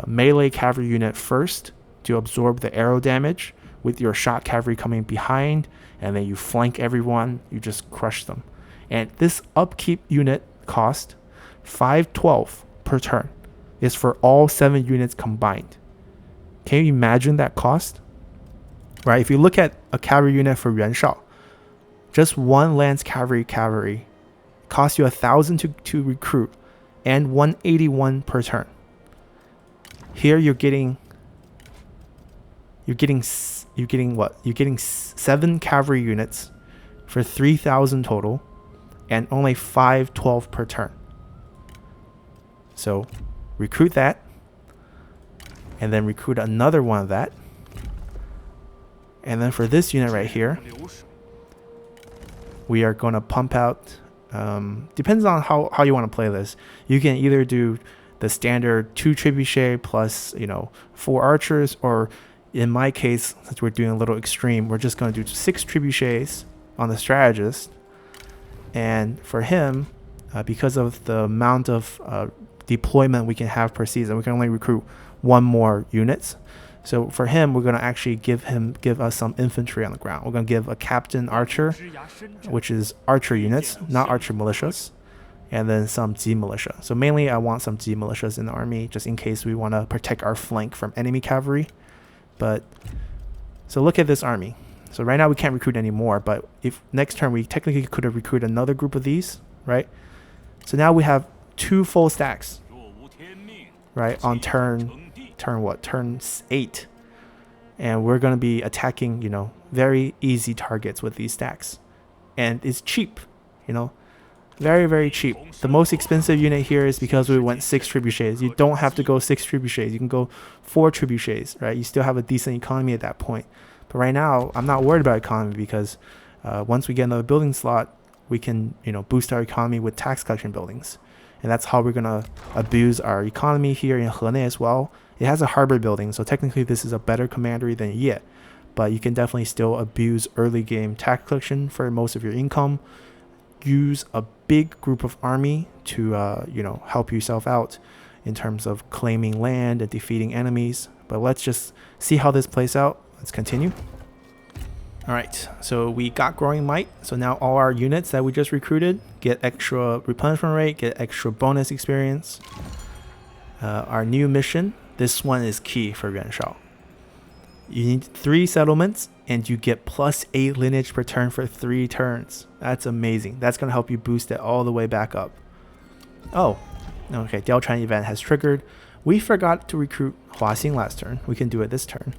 melee cavalry unit first to absorb the arrow damage with your shot cavalry coming behind, and then you flank everyone, you just crush them. And this upkeep unit cost 512 per turn is for all 7 units combined. Can you imagine that cost? Right? If you look at a cavalry unit for Yuan Shao, just 1 lance cavalry costs you 1,000 to recruit and 181 per turn. Here you're getting what? You're getting 7 cavalry units for 3,000 total and only 512 per turn. So recruit that and then recruit another one of that. And then for this unit right here, we are going to pump out, depends on how you want to play this. You can either do the standard 2 trebuchet plus 4 archers, or in my case, since we're doing a little extreme, we're just going to do 6 trebuchets on the strategist. And for him, because of the amount of deployment we can have per season, we can only recruit 1 more units. So for him, we're going to actually give us some infantry on the ground. We're going to give a captain archer, which is archer units, not archer militias, and then some Ji militia. So mainly I want some Ji militias in the army, just in case we want to protect our flank from enemy cavalry. But so look at this army. So right now we can't recruit anymore, but if next turn we technically could have recruited another group of these, right? So now we have 2 full stacks, right, on turn 8, and we're going to be attacking very easy targets with these stacks, and it's cheap, very, very cheap. The most expensive unit here is because we went 6 trebuchets. You don't have to go 6 trebuchets. You can go 4 trebuchets, right? You still have a decent economy at that point. But right now, I'm not worried about economy because once we get another building slot, we can, boost our economy with tax collection buildings. And that's how we're going to abuse our economy here in Henei as well. It has a harbor building, so technically this is a better commandery than Ye. But you can definitely still abuse early game tax collection for most of your income. Use a big group of army to, help yourself out in terms of claiming land and defeating enemies. But let's just see how this plays out. Let's continue. Alright, so we got growing might. So now all our units that we just recruited get extra replenishment rate, get extra bonus experience. Our new mission, this one is key for Yuan Shao. You need 3 settlements and you get +8 lineage per turn for 3 turns. That's amazing. That's going to help you boost it all the way back up. Oh, okay, Diaochan event has triggered. We forgot to recruit Huaxing last turn. We can do it this turn.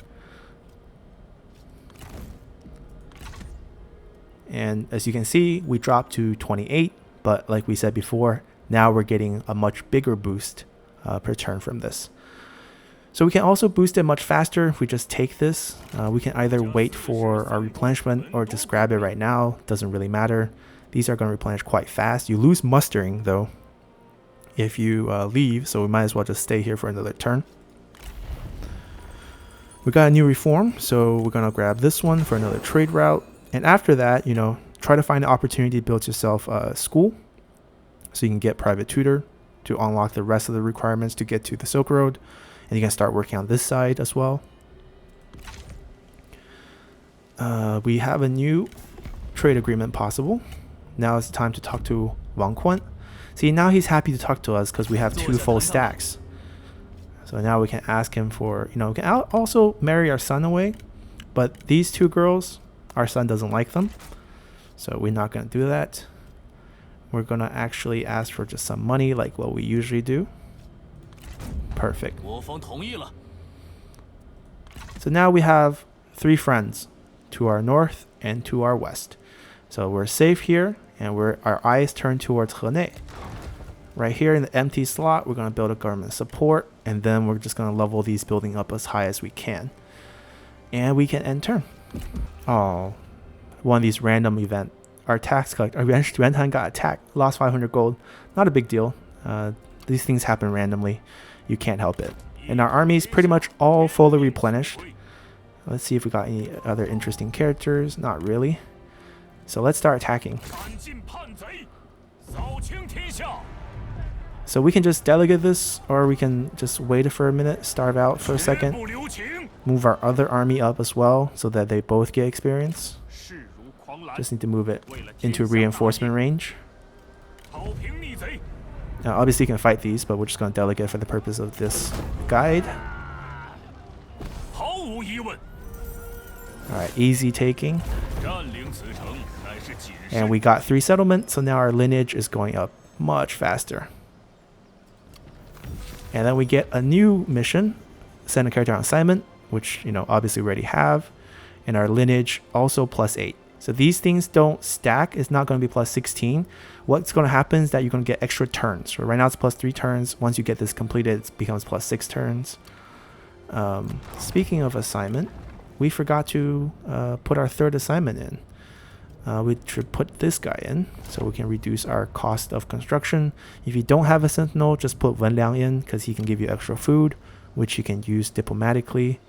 And as you can see, we dropped to 28, but like we said before, now we're getting a much bigger boost per turn from this. So we can also boost it much faster if we just take this. We can either wait for our replenishment or just grab it right now. Doesn't really matter. These are going to replenish quite fast. You lose mustering though if you leave, so we might as well just stay here for another turn. We got a new reform, so we're going to grab this one for another trade route. And after that, try to find an opportunity to build yourself a school so you can get private tutor to unlock the rest of the requirements to get to the Silk Road. And you can start working on this side as well. We have a new trade agreement possible. Now it's time to talk to Wang Quan. See, now he's happy to talk to us because we have 2 full stacks. So now we can ask him for, we can also marry our son away. But these 2 girls, our son doesn't like them. So we're not going to do that. We're going to actually ask for just some money like what we usually do. Perfect. So now we have 3 friends to our north and to our west. So we're safe here and our eyes turn towards Henei. Right here in the empty slot, we're going to build a government support, and then we're just going to level these buildings up as high as we can. And we can end turn. Oh, one of these random events. Our tax collector, our Yuan got attacked, lost 500 gold. Not a big deal. These things happen randomly. You can't help it. And our army is pretty much all fully replenished. Let's see if we got any other interesting characters. Not really. So let's start attacking. So we can just delegate this, or we can just wait for a minute, starve out for a second. Move our other army up as well so that they both get experience. Just need to move it into reinforcement range. Now obviously you can fight these, but we're just going to delegate for the purpose of this guide. Alright, easy taking. And we got 3 settlements, so now our lineage is going up much faster. And then we get a new mission, send a character on assignment, which obviously we already have. And our lineage also +8. So these things don't stack. It's not going to be +16. What's going to happen is that you're going to get extra turns. So right now it's +3 turns. Once you get this completed, it becomes +6 turns. Speaking of assignment, we forgot to put our 3rd assignment in. We should put this guy in so we can reduce our cost of construction. If you don't have a sentinel, just put Wen Liang in because he can give you extra food, which you can use diplomatically.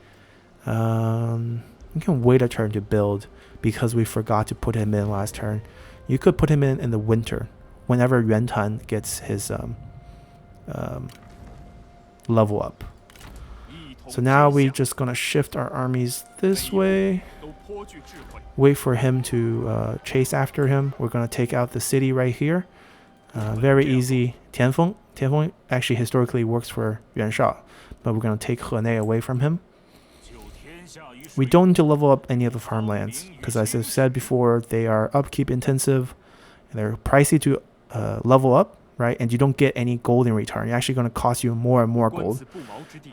You can wait a turn to build because we forgot to put him in last turn. You could put him in the winter whenever Yuan Tan gets his level up. So now we're just gonna shift our armies this way. Wait for him to chase after him. We're gonna take out the city right here. Very easy. Tianfeng actually historically works for Yuan Shao, but we're gonna take Henei away from him. We don't need to level up any of the farmlands because, as I said before, they are upkeep intensive and they're pricey to level up, right? And you don't get any gold in return. It's actually going to cost you more and more gold.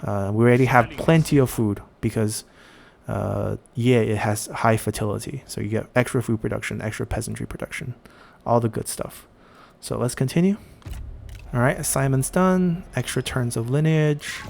We already have plenty of food because it has high fertility, so you get extra food production, extra peasantry production, all the good stuff. So let's continue. All right, assignment's done. Extra turns of lineage.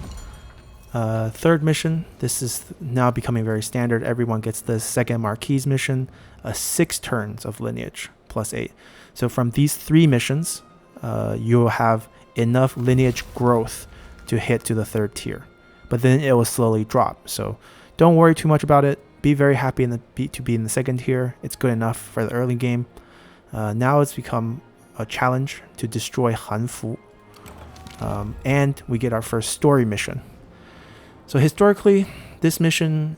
Third mission, this is now becoming very standard. Everyone gets the second Marquise mission, 6 turns of lineage plus 8. So from these 3 missions, you'll have enough lineage growth to hit to the 3rd tier. But then it will slowly drop. So don't worry too much about it. Be very happy to be in the 2nd tier. It's good enough for the early game. Now it's become a challenge to destroy Hanfu. And we get our first story mission. So historically, this mission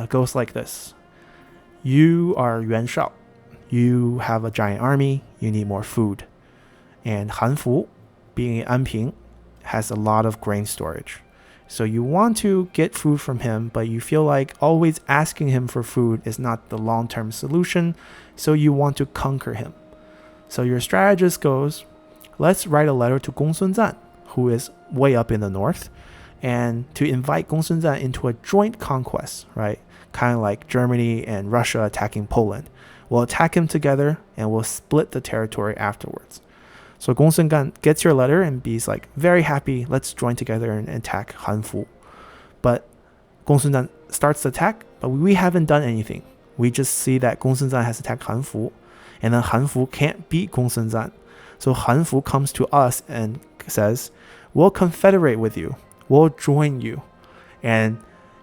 goes like this. You are Yuan Shao. You have a giant army. You need more food. And Hanfu, being Anping, has a lot of grain storage. So you want to get food from him, but you feel like always asking him for food is not the long-term solution. So you want to conquer him. So your strategist goes, let's write a letter to Gong Sun-zan, who is way up in the north, and to invite Gong Sun-zan into a joint conquest, right? Kind of like Germany and Russia attacking Poland. We'll attack him together and we'll split the territory afterwards. So Gong Sun-zan gets your letter and he's like very happy. Let's join together and attack Hanfu. But Gong Sun-zan starts the attack, but we haven't done anything. We just see that Gong Sun-zan has attacked Hanfu, and then Hanfu can't beat Gong Sun-zan. So Hanfu comes to us and says, we'll confederate with you. We'll join you. And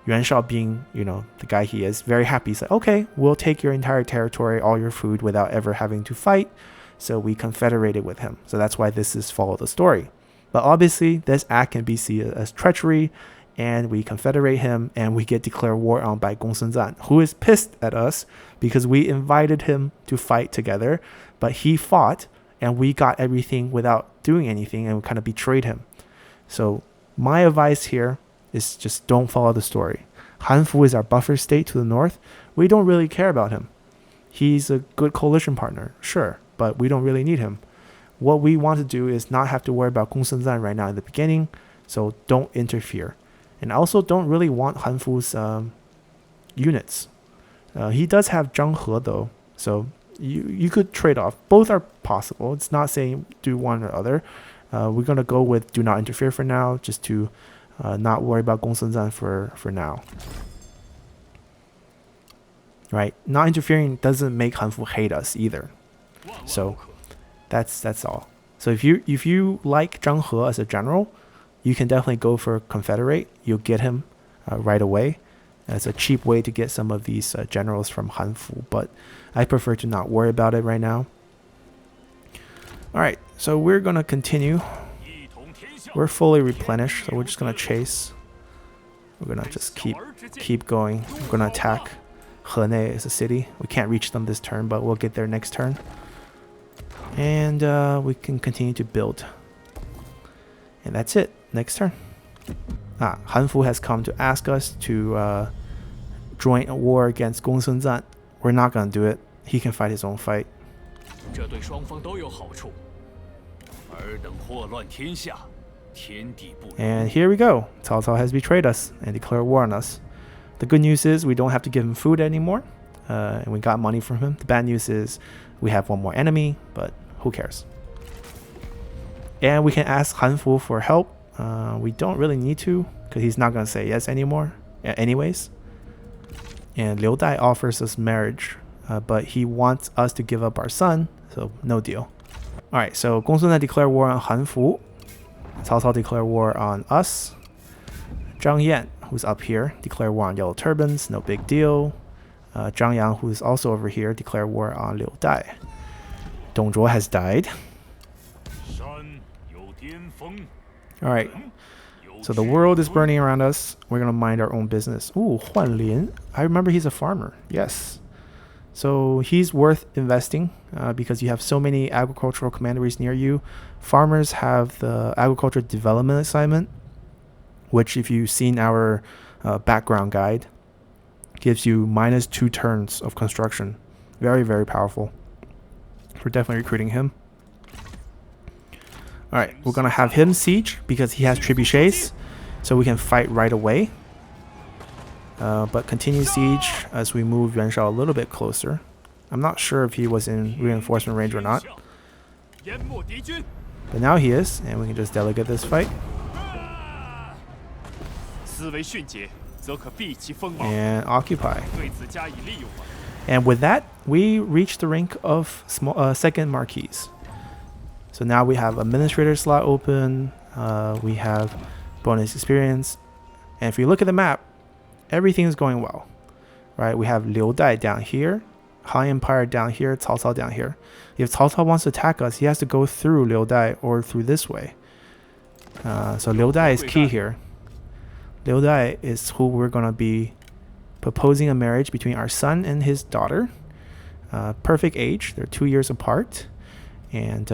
Yuan Shao, being, the guy he is, very happy. He's like, okay, we'll take your entire territory, all your food, without ever having to fight. So we confederated with him. So that's why this is follow the story. But obviously, this act can be seen as treachery, and we confederate him, and we get declared war on by Gong Sun-zan, who is pissed at us because we invited him to fight together, but he fought, and we got everything without doing anything, and we kind of betrayed him. So my advice here is just don't follow the story. Hanfu is our buffer state to the north. We don't really care about him. He's a good coalition partner, sure, but we don't really need him. What we want to do is not have to worry about Gong Sun-zan right now in the beginning, so don't interfere. And also don't really want Hanfu's units. He does have Zhang He though, so you could trade off. Both are possible. It's not saying do one or other. We're going to go with do not interfere for now, just to not worry about Gong Sun-zan for now. Right? Not interfering doesn't make Hanfu hate us either. So that's all. So if you like Zhang He as a general, you can definitely go for confederate. You'll get him right away. It's a cheap way to get some of these generals from Hanfu, but I prefer to not worry about it right now. Alright, so we're going to continue. We're fully replenished, so we're just going to chase. We're going to just keep going. We're going to attack Hene as a city. We can't reach them this turn, but we'll get there next turn. And we can continue to build. And that's it. Next turn. Hanfu has come to ask us to join a war against Gong Sun-zan. We're not going to do it. He can fight his own fight. And here we go. Cao Cao has betrayed us and declared war on us. The good news is we don't have to give him food anymore. And we got money from him. The bad news is we have one more enemy, but who cares? And we can ask Hanfu for help. We don't really need to, because he's not going to say yes anymore. Anyways. And Liu Dai offers us marriage, but he wants us to give up our son, so no deal. Alright, so Gong Sun-zan declared war on Hanfu. Cao Cao declared war on us. Zhang Yan, who's up here, declared war on Yellow Turbans, no big deal. Zhang Yang, who's also over here, declared war on Liu Dai. Dong Zhuo has died. Alright, so the world is burning around us. We're going to mind our own business. Ooh, Huan Lin. I remember he's a farmer. Yes. So he's worth investing because you have so many agricultural commanderies near you. Farmers have the agriculture development assignment, which if you've seen our background guide, gives you -2 turns of construction. Very, very powerful. We're definitely recruiting him. Alright, we're going to have him siege because he has trebuchets, so we can fight right away. But continue siege as we move Yuan Shao a little bit closer. I'm not sure if he was in reinforcement range or not. But now he is, and we can just delegate this fight. And occupy. And with that, we reach the rank of second marquis. So now we have administrator slot open. We have bonus experience. And if you look at the map, everything is going well, right? We have Liu Dai down here, Han Empire down here, Cao Cao down here. If Cao Cao wants to attack us, he has to go through Liu Dai or through this way. So Liu Dai is key here. Liu Dai is who we're going to be proposing a marriage between our son and his daughter. Perfect age. They're 2 years apart. And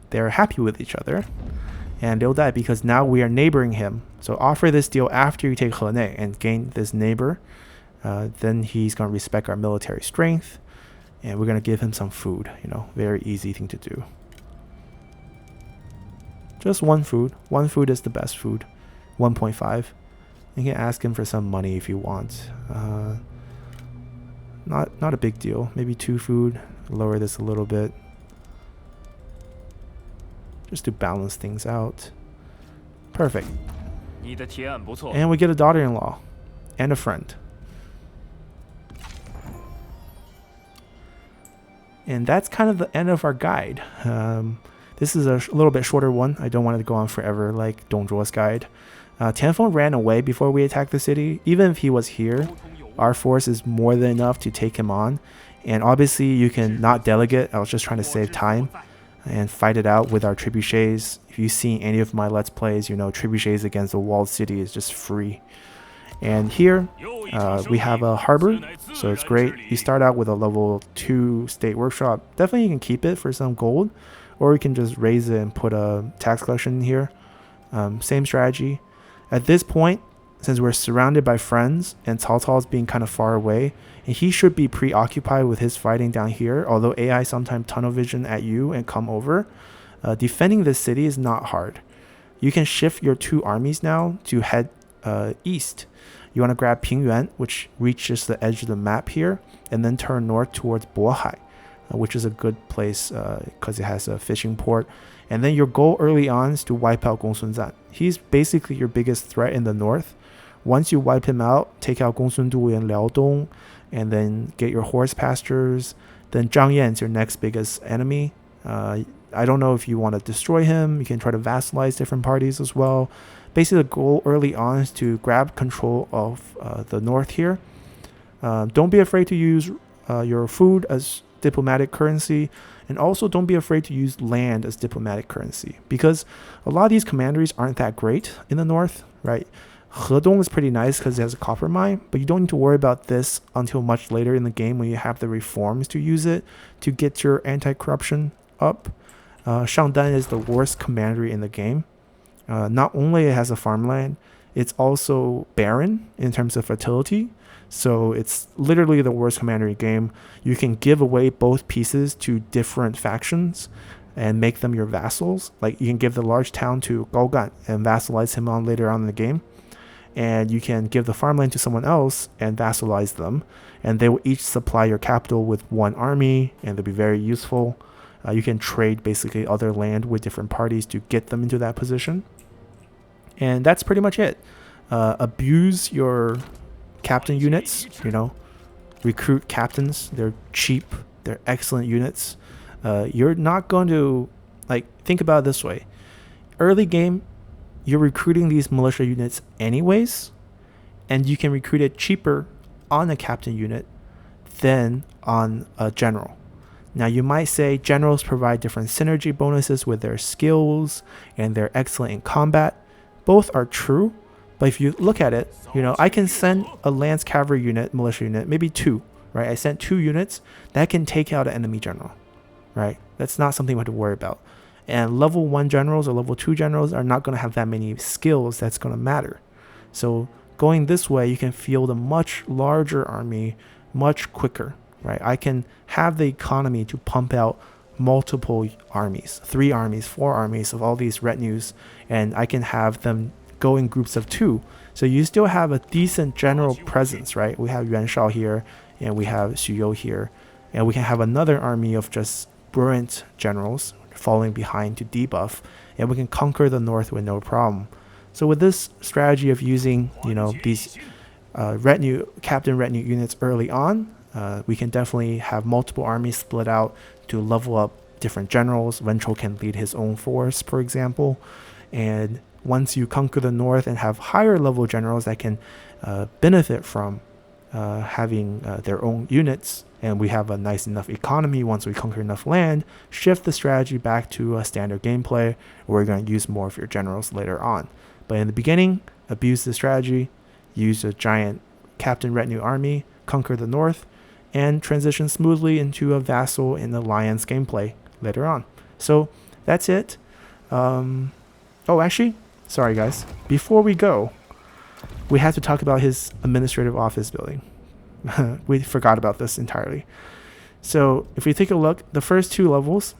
they're happy with each other. And Liu Dai, because now we are neighboring him. So offer this deal after you take Henei and gain this neighbor. Then he's going to respect our military strength. And we're going to give him some food. You know, very easy thing to do. Just one food. One food is the best food. 1.5. You can ask him for some money if you want. Not a big deal. Maybe 2 food. Lower this a little bit. Just to balance things out. Perfect. And we get a daughter-in-law. And a friend. And that's kind of the end of our guide. This is a little bit shorter one. I don't want it to go on forever like Dong Zhuo's guide. Tianfeng ran away before we attacked the city. Even if he was here, our force is more than enough to take him on. And obviously you can not delegate. I was just trying to save time and fight it out with our trebuchets. If you've seen any of my Let's Plays, you know trebuchets against the walled city is just free. And here we have a harbor, so it's great. You start out with a level 2 state workshop. Definitely you can keep it for some gold, or you can just raise it and put a tax collection in here. Same strategy. At this point, since we're surrounded by friends and Cao Cao is being kind of far away, and he should be preoccupied with his fighting down here, although AI sometimes tunnel vision at you and come over, defending this city is not hard. You can shift your 2 armies now to head east. You want to grab Pingyuan, which reaches the edge of the map here, and then turn north towards Bohai, which is a good place because it has a fishing port. And then your goal early on is to wipe out Gongsun Zan. He's basically your biggest threat in the north. Once you wipe him out, take out Gongsun Du and Liaodong, and then get your horse pastures. Then Zhang Yan is your next biggest enemy. I don't know if you want to destroy him. You can try to vassalize different parties as well. Basically, the goal early on is to grab control of the north here. Don't be afraid to use your food as diplomatic currency, and also don't be afraid to use land as diplomatic currency, because a lot of these commanderies aren't that great in the north, right? Hedong is pretty nice because it has a copper mine, but you don't need to worry about this until much later in the game when you have the reforms to use it to get your anti-corruption up. Shangdan is the worst commandery in the game. Not only it has a farmland, it's also barren in terms of fertility. So it's literally the worst commandery game. You can give away both pieces to different factions and make them your vassals. Like you can give the large town to Gaogan and vassalize him on later on in the game. And you can give the farmland to someone else and vassalize them. And they will each supply your capital with 1 army, and they'll be very useful. You can trade basically other land with different parties to get them into that position. And that's pretty much it. Abuse your captain units, you know, recruit captains. They're cheap, they're excellent units. You're not going to, like, think about it this way. Early game, you're recruiting these militia units anyways, and you can recruit it cheaper on a captain unit than on a general. Now you might say generals provide different synergy bonuses with their skills and they're excellent in combat. Both are true, but if you look at it, you know, I can send a lance cavalry unit, militia unit, maybe 2, right? I sent 2 units that can take out an enemy general, right? That's not something we have to worry about. And level 1 generals or level 2 generals are not going to have that many skills that's going to matter. So going this way, you can field a much larger army much quicker, right? I can have the economy to pump out multiple armies, 3 armies, 4 armies of all these retinues, and I can have them go in groups of 2. So you still have a decent general presence, right? We have Yuan Shao here, and we have Xu You here, and we can have another army of just brilliant generals falling behind to debuff, and we can conquer the north with no problem. So with this strategy of using, these captain retinue units early on, we can definitely have multiple armies split out to level up different generals. Wen Chou can lead his own force, for example. And once you conquer the north and have higher level generals that can benefit from having their own units, and we have a nice enough economy once we conquer enough land, shift the strategy back to a standard gameplay where you're going to use more of your generals later on. But in the beginning, abuse the strategy, use a giant captain retinue army, conquer the north, and transition smoothly into a vassal and alliance gameplay later on. So that's it. Oh, actually, sorry guys. Before we go, we have to talk about his administrative office building. We forgot about this entirely. So if we take a look, the first 2 levels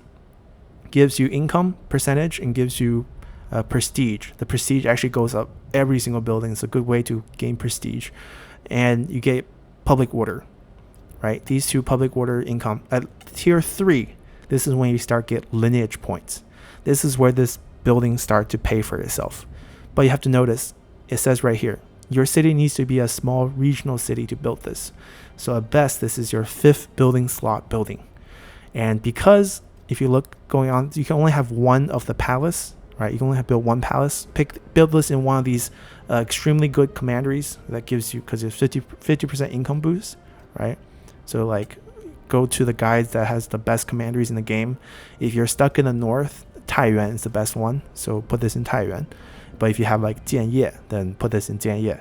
gives you income percentage and gives you prestige. The prestige actually goes up every single building. It's a good way to gain prestige. And you get public order, right? These 2 public order income. At tier 3, this is when you start get lineage points. This is where this building start to pay for itself. But you have to notice, it says right here, your city needs to be a small regional city to build this. So at best, this is your 5th building slot building. And because if you look going on, you can only have one of the palace, right? You can only have build one palace. Build this in one of these extremely good commanderies that gives you, because it's 50% income boost, right? So like go to the guides that has the best commanderies in the game. If you're stuck in the north, Taiyuan is the best one. So put this in Taiyuan. But if you have like Jianye, then put this in Jianye.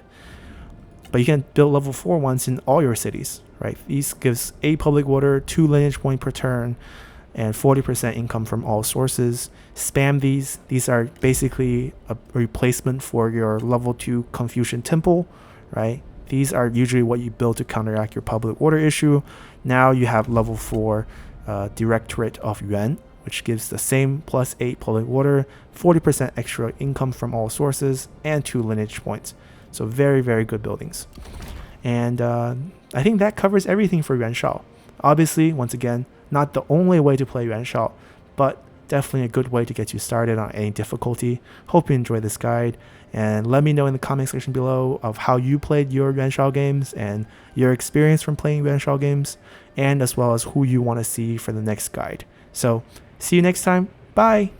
But you can build level 4 ones in all your cities, right? These gives 8 public order, 2 lineage point per turn, and 40% income from all sources. Spam these. These are basically a replacement for your level 2 Confucian Temple, right? These are usually what you build to counteract your public order issue. Now you have level 4 Directorate of Yuan, which gives the same plus 8 public order, 40% extra income from all sources, and 2 lineage points. So very, very good buildings. And I think that covers everything for Yuan Shao. Obviously, once again, not the only way to play Yuan Shao, but definitely a good way to get you started on any difficulty. Hope you enjoy this guide, and let me know in the comment section below of how you played your Yuan Shao games and your experience from playing Yuan Shao games, and as well as who you want to see for the next guide. So see you next time. Bye.